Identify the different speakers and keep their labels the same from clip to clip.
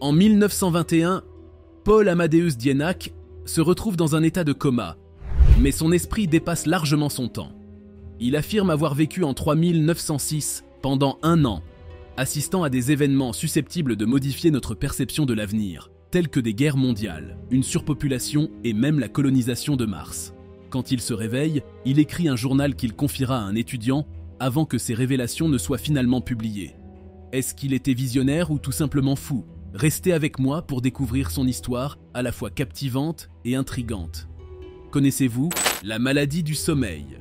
Speaker 1: En 1921, Paul Amadeus Dienach se retrouve dans un état de coma, mais son esprit dépasse largement son temps. Il affirme avoir vécu en 3906 pendant 1 an, assistant à des événements susceptibles de modifier notre perception de l'avenir, tels que des guerres mondiales, une surpopulation et même la colonisation de Mars. Quand il se réveille, il écrit un journal qu'il confiera à un étudiant avant que ces révélations ne soient finalement publiées. Est-ce qu'il était visionnaire ou tout simplement fou? Restez avec moi pour découvrir son histoire à la fois captivante et intrigante. Connaissez-vous la maladie du sommeil?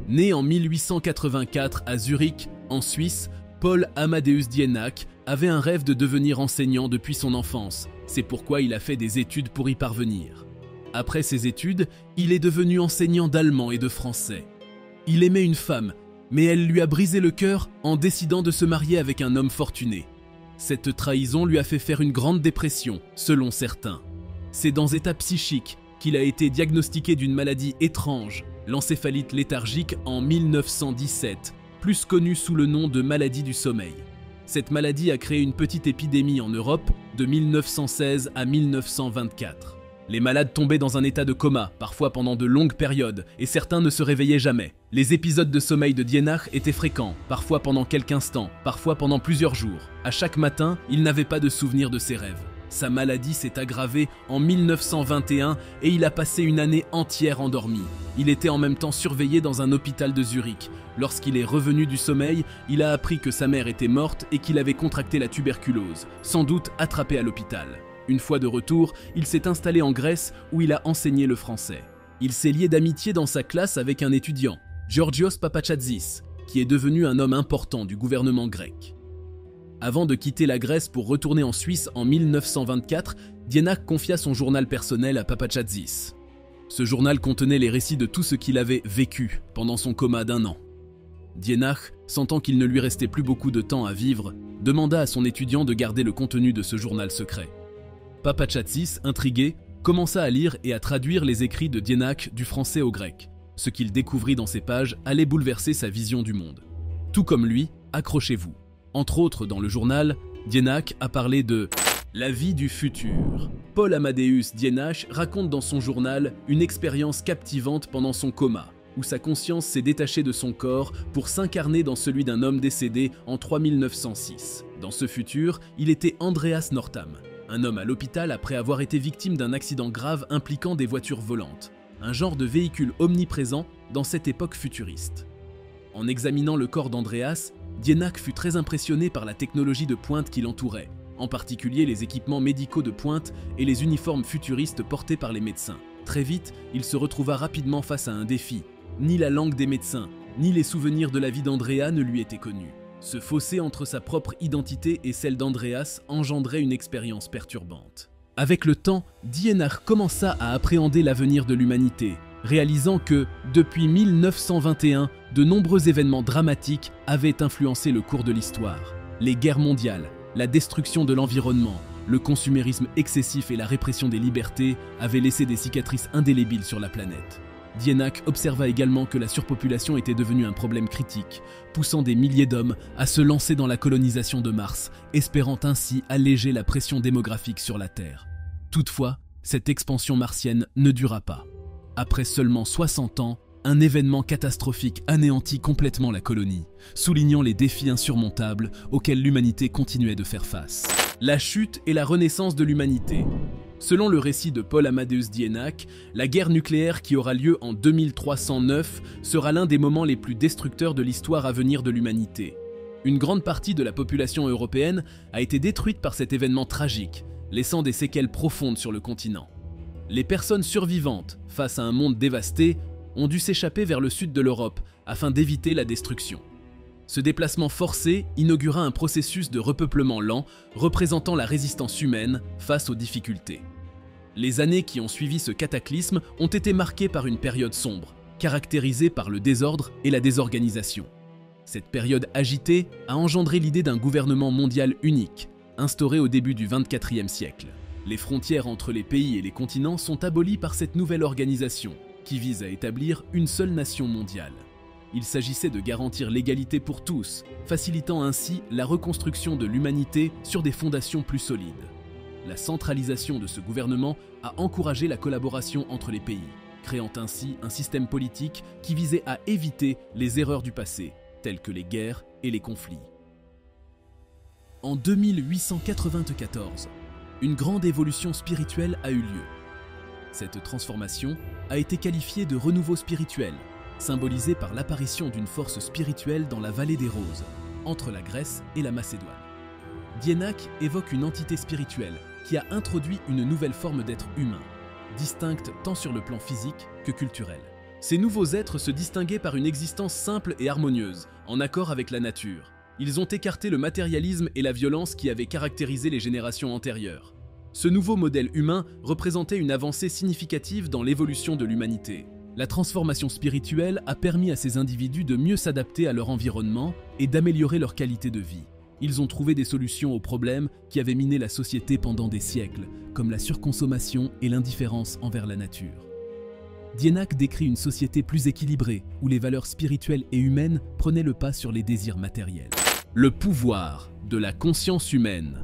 Speaker 1: Né en 1884 à Zurich, en Suisse, Paul Amadeus Dienach avait un rêve de devenir enseignant depuis son enfance. C'est pourquoi il a fait des études pour y parvenir. Après ses études, il est devenu enseignant d'allemand et de français. Il aimait une femme, mais elle lui a brisé le cœur en décidant de se marier avec un homme fortuné. Cette trahison lui a fait faire une grande dépression, selon certains. C'est dans état psychique qu'il a été diagnostiqué d'une maladie étrange, l'encéphalite léthargique en 1917, plus connue sous le nom de maladie du sommeil. Cette maladie a créé une petite épidémie en Europe de 1916 à 1924. Les malades tombaient dans un état de coma, parfois pendant de longues périodes, et certains ne se réveillaient jamais. Les épisodes de sommeil de Dienach étaient fréquents, parfois pendant quelques instants, parfois pendant plusieurs jours. À chaque matin, il n'avait pas de souvenir de ses rêves. Sa maladie s'est aggravée en 1921 et il a passé une année entière endormi. Il était en même temps surveillé dans un hôpital de Zurich. Lorsqu'il est revenu du sommeil, il a appris que sa mère était morte et qu'il avait contracté la tuberculose, sans doute attrapé à l'hôpital. Une fois de retour, il s'est installé en Grèce où il a enseigné le français. Il s'est lié d'amitié dans sa classe avec un étudiant, Georgios Papachatzis, qui est devenu un homme important du gouvernement grec. Avant de quitter la Grèce pour retourner en Suisse en 1924, Dienach confia son journal personnel à Papachatzis. Ce journal contenait les récits de tout ce qu'il avait vécu pendant son coma d'1 an. Dienach, sentant qu'il ne lui restait plus beaucoup de temps à vivre, demanda à son étudiant de garder le contenu de ce journal secret. Papachatzis, intrigué, commença à lire et à traduire les écrits de Dienach du français au grec. Ce qu'il découvrit dans ces pages allait bouleverser sa vision du monde. Tout comme lui, accrochez-vous. Entre autres, dans le journal, Dienach a parlé de la vie du futur. Paul Amadeus Dienach raconte dans son journal une expérience captivante pendant son coma, où sa conscience s'est détachée de son corps pour s'incarner dans celui d'un homme décédé en 3906. Dans ce futur, il était Andreas Northam, un homme à l'hôpital après avoir été victime d'un accident grave impliquant des voitures volantes, un genre de véhicule omniprésent dans cette époque futuriste. En examinant le corps d'Andreas, Dienach fut très impressionné par la technologie de pointe qui l'entourait, en particulier les équipements médicaux de pointe et les uniformes futuristes portés par les médecins. Très vite, il se retrouva rapidement face à un défi. Ni la langue des médecins, ni les souvenirs de la vie d'Andrea ne lui étaient connus. Ce fossé entre sa propre identité et celle d'Andreas engendrait une expérience perturbante. Avec le temps, Dienach commença à appréhender l'avenir de l'humanité, réalisant que, depuis 1921, de nombreux événements dramatiques avaient influencé le cours de l'histoire. Les guerres mondiales, la destruction de l'environnement, le consumérisme excessif et la répression des libertés avaient laissé des cicatrices indélébiles sur la planète. Dienach observa également que la surpopulation était devenue un problème critique, poussant des milliers d'hommes à se lancer dans la colonisation de Mars, espérant ainsi alléger la pression démographique sur la Terre. Toutefois, cette expansion martienne ne dura pas. Après seulement 60 ans, un événement catastrophique anéantit complètement la colonie, soulignant les défis insurmontables auxquels l'humanité continuait de faire face. La chute et la renaissance de l'humanité. Selon le récit de Paul Amadeus Dienach, la guerre nucléaire qui aura lieu en 2309 sera l'un des moments les plus destructeurs de l'histoire à venir de l'humanité. Une grande partie de la population européenne a été détruite par cet événement tragique, laissant des séquelles profondes sur le continent. Les personnes survivantes, face à un monde dévasté, ont dû s'échapper vers le sud de l'Europe afin d'éviter la destruction. Ce déplacement forcé inaugura un processus de repeuplement lent représentant la résistance humaine face aux difficultés. Les années qui ont suivi ce cataclysme ont été marquées par une période sombre, caractérisée par le désordre et la désorganisation. Cette période agitée a engendré l'idée d'un gouvernement mondial unique, instauré au début du XXIe siècle. Les frontières entre les pays et les continents sont abolies par cette nouvelle organisation, qui vise à établir une seule nation mondiale. Il s'agissait de garantir l'égalité pour tous, facilitant ainsi la reconstruction de l'humanité sur des fondations plus solides. La centralisation de ce gouvernement a encouragé la collaboration entre les pays, créant ainsi un système politique qui visait à éviter les erreurs du passé, telles que les guerres et les conflits. En 2894, une grande évolution spirituelle a eu lieu. Cette transformation a été qualifiée de renouveau spirituel, symbolisée par l'apparition d'une force spirituelle dans la vallée des Roses, entre la Grèce et la Macédoine. Dienach évoque une entité spirituelle qui a introduit une nouvelle forme d'être humain, distincte tant sur le plan physique que culturel. Ces nouveaux êtres se distinguaient par une existence simple et harmonieuse, en accord avec la nature. Ils ont écarté le matérialisme et la violence qui avaient caractérisé les générations antérieures. Ce nouveau modèle humain représentait une avancée significative dans l'évolution de l'humanité. La transformation spirituelle a permis à ces individus de mieux s'adapter à leur environnement et d'améliorer leur qualité de vie. Ils ont trouvé des solutions aux problèmes qui avaient miné la société pendant des siècles, comme la surconsommation et l'indifférence envers la nature. Dienach décrit une société plus équilibrée, où les valeurs spirituelles et humaines prenaient le pas sur les désirs matériels. Le pouvoir de la conscience humaine.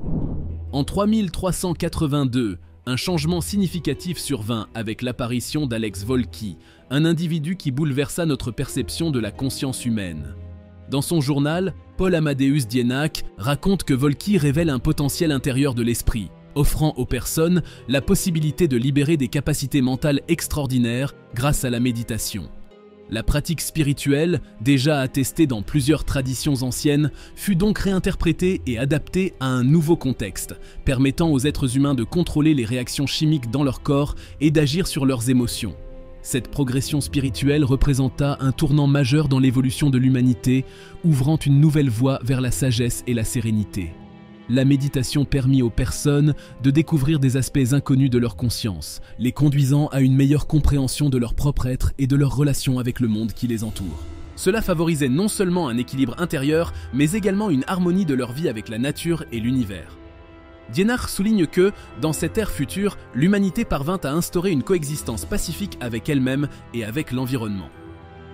Speaker 1: En 3382, un changement significatif survint avec l'apparition d'Alex Volki, un individu qui bouleversa notre perception de la conscience humaine. Dans son journal, Paul Amadeus Dienach raconte que Volki révèle un potentiel intérieur de l'esprit, offrant aux personnes la possibilité de libérer des capacités mentales extraordinaires grâce à la méditation. La pratique spirituelle, déjà attestée dans plusieurs traditions anciennes, fut donc réinterprétée et adaptée à un nouveau contexte, permettant aux êtres humains de contrôler les réactions chimiques dans leur corps et d'agir sur leurs émotions. Cette progression spirituelle représenta un tournant majeur dans l'évolution de l'humanité, ouvrant une nouvelle voie vers la sagesse et la sérénité. La méditation permit aux personnes de découvrir des aspects inconnus de leur conscience, les conduisant à une meilleure compréhension de leur propre être et de leur relation avec le monde qui les entoure. Cela favorisait non seulement un équilibre intérieur, mais également une harmonie de leur vie avec la nature et l'univers. Dienach souligne que, dans cette ère future, l'humanité parvint à instaurer une coexistence pacifique avec elle-même et avec l'environnement.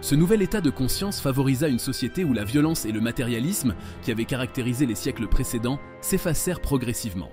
Speaker 1: Ce nouvel état de conscience favorisa une société où la violence et le matérialisme, qui avaient caractérisé les siècles précédents, s'effacèrent progressivement.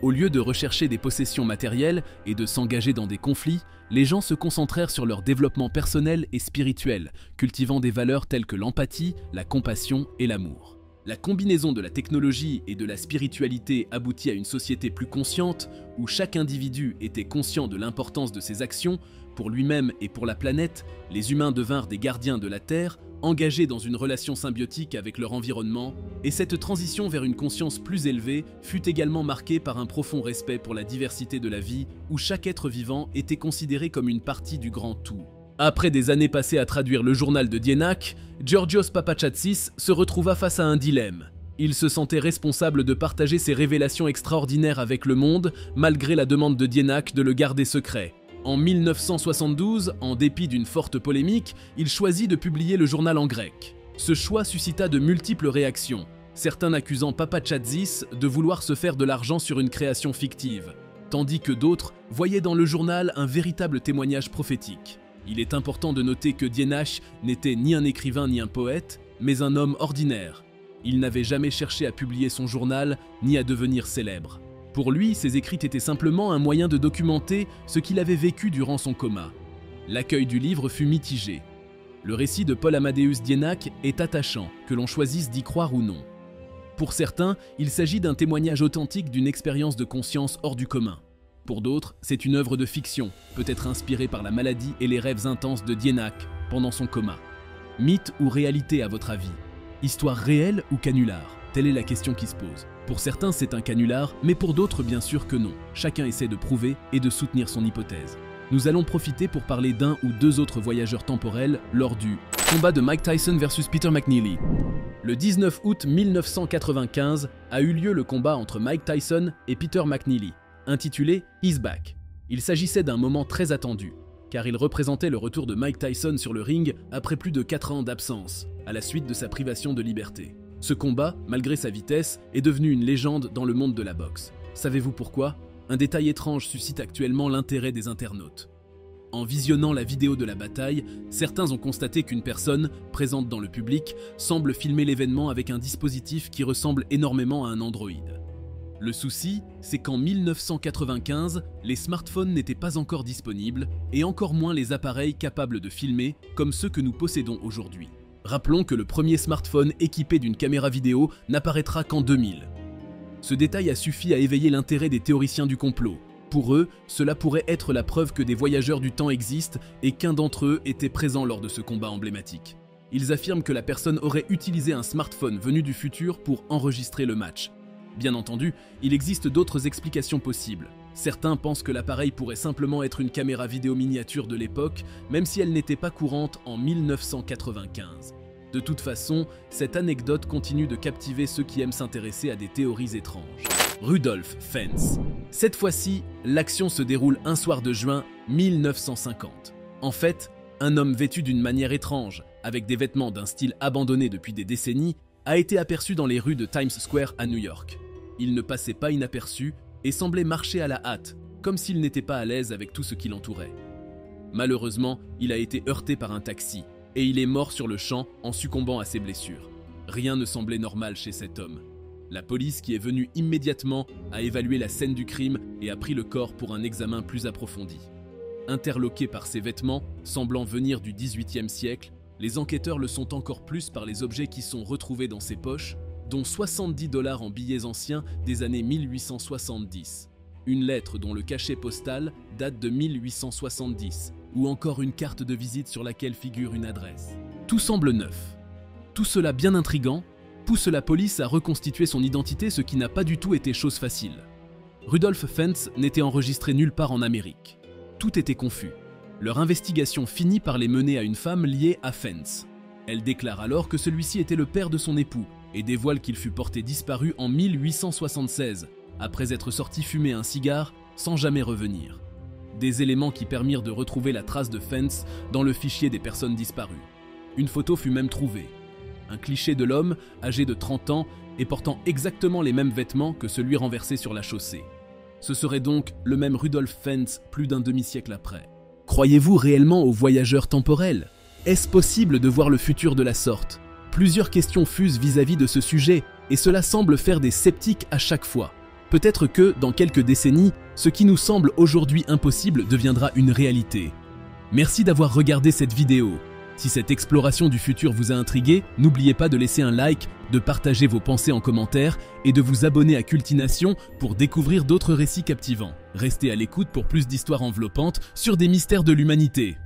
Speaker 1: Au lieu de rechercher des possessions matérielles et de s'engager dans des conflits, les gens se concentrèrent sur leur développement personnel et spirituel, cultivant des valeurs telles que l'empathie, la compassion et l'amour. La combinaison de la technologie et de la spiritualité aboutit à une société plus consciente, où chaque individu était conscient de l'importance de ses actions. Pour lui-même et pour la planète, les humains devinrent des gardiens de la Terre, engagés dans une relation symbiotique avec leur environnement, et cette transition vers une conscience plus élevée fut également marquée par un profond respect pour la diversité de la vie, où chaque être vivant était considéré comme une partie du grand tout. Après des années passées à traduire le journal de Dienach, Georgios Papachatsis se retrouva face à un dilemme. Il se sentait responsable de partager ses révélations extraordinaires avec le monde, malgré la demande de Dienach de le garder secret. En 1972, en dépit d'une forte polémique, il choisit de publier le journal en grec. Ce choix suscita de multiples réactions, certains accusant Papachatsis de vouloir se faire de l'argent sur une création fictive, tandis que d'autres voyaient dans le journal un véritable témoignage prophétique. Il est important de noter que Dienach n'était ni un écrivain ni un poète, mais un homme ordinaire. Il n'avait jamais cherché à publier son journal ni à devenir célèbre. Pour lui, ses écrits étaient simplement un moyen de documenter ce qu'il avait vécu durant son coma. L'accueil du livre fut mitigé. Le récit de Paul Amadeus Dienach est attachant, que l'on choisisse d'y croire ou non. Pour certains, il s'agit d'un témoignage authentique d'une expérience de conscience hors du commun. Pour d'autres, c'est une œuvre de fiction, peut-être inspirée par la maladie et les rêves intenses de Dienach pendant son coma. Mythe ou réalité à votre avis? Histoire réelle ou canular? Telle est la question qui se pose. Pour certains, c'est un canular, mais pour d'autres, bien sûr que non. Chacun essaie de prouver et de soutenir son hypothèse. Nous allons profiter pour parler d'un ou deux autres voyageurs temporels lors du combat de Mike Tyson versus Peter McNeely. Le 19 août 1995 a eu lieu le combat entre Mike Tyson et Peter McNeely, intitulé « He's Back ». Il s'agissait d'un moment très attendu, car il représentait le retour de Mike Tyson sur le ring après plus de 4 ans d'absence, à la suite de sa privation de liberté. Ce combat, malgré sa vitesse, est devenu une légende dans le monde de la boxe. Savez-vous pourquoi? Un détail étrange suscite actuellement l'intérêt des internautes. En visionnant la vidéo de la bataille, certains ont constaté qu'une personne, présente dans le public, semble filmer l'événement avec un dispositif qui ressemble énormément à un androïde. Le souci, c'est qu'en 1995, les smartphones n'étaient pas encore disponibles, et encore moins les appareils capables de filmer comme ceux que nous possédons aujourd'hui. Rappelons que le premier smartphone équipé d'une caméra vidéo n'apparaîtra qu'en 2000. Ce détail a suffi à éveiller l'intérêt des théoriciens du complot. Pour eux, cela pourrait être la preuve que des voyageurs du temps existent et qu'un d'entre eux était présent lors de ce combat emblématique. Ils affirment que la personne aurait utilisé un smartphone venu du futur pour enregistrer le match. Bien entendu, il existe d'autres explications possibles. Certains pensent que l'appareil pourrait simplement être une caméra vidéo miniature de l'époque, même si elle n'était pas courante en 1995. De toute façon, cette anecdote continue de captiver ceux qui aiment s'intéresser à des théories étranges. Rudolph Fentz. Cette fois-ci, l'action se déroule un soir de juin 1950. En fait, un homme vêtu d'une manière étrange, avec des vêtements d'un style abandonné depuis des décennies, a été aperçu dans les rues de Times Square à New York. Il ne passait pas inaperçu et semblait marcher à la hâte, comme s'il n'était pas à l'aise avec tout ce qui l'entourait. Malheureusement, il a été heurté par un taxi, et il est mort sur le champ en succombant à ses blessures. Rien ne semblait normal chez cet homme. La police, qui est venue immédiatement, a évalué la scène du crime et a pris le corps pour un examen plus approfondi. Interloqués par ses vêtements, semblant venir du XVIIIe siècle, les enquêteurs le sont encore plus par les objets qui sont retrouvés dans ses poches, dont 70 $ en billets anciens des années 1870, une lettre dont le cachet postal date de 1870, ou encore une carte de visite sur laquelle figure une adresse. Tout semble neuf. Tout cela bien intriguant pousse la police à reconstituer son identité, ce qui n'a pas du tout été chose facile. Rudolph Fentz n'était enregistré nulle part en Amérique. Tout était confus. Leur investigation finit par les mener à une femme liée à Fentz. Elle déclare alors que celui-ci était le père de son époux et dévoile qu'il fut porté disparu en 1876, après être sorti fumer un cigare sans jamais revenir. Des éléments qui permirent de retrouver la trace de Fentz dans le fichier des personnes disparues. Une photo fut même trouvée. Un cliché de l'homme, âgé de 30 ans et portant exactement les mêmes vêtements que celui renversé sur la chaussée. Ce serait donc le même Rudolph Fentz plus d'un demi-siècle après. Croyez-vous réellement aux voyageurs temporels? Est-ce possible de voir le futur de la sorte? Plusieurs questions fusent vis-à-vis de ce sujet, et cela semble faire des sceptiques à chaque fois. Peut-être que, dans quelques décennies, ce qui nous semble aujourd'hui impossible deviendra une réalité. Merci d'avoir regardé cette vidéo. Si cette exploration du futur vous a intrigué, n'oubliez pas de laisser un like, de partager vos pensées en commentaire et de vous abonner à Cultination pour découvrir d'autres récits captivants. Restez à l'écoute pour plus d'histoires enveloppantes sur des mystères de l'humanité.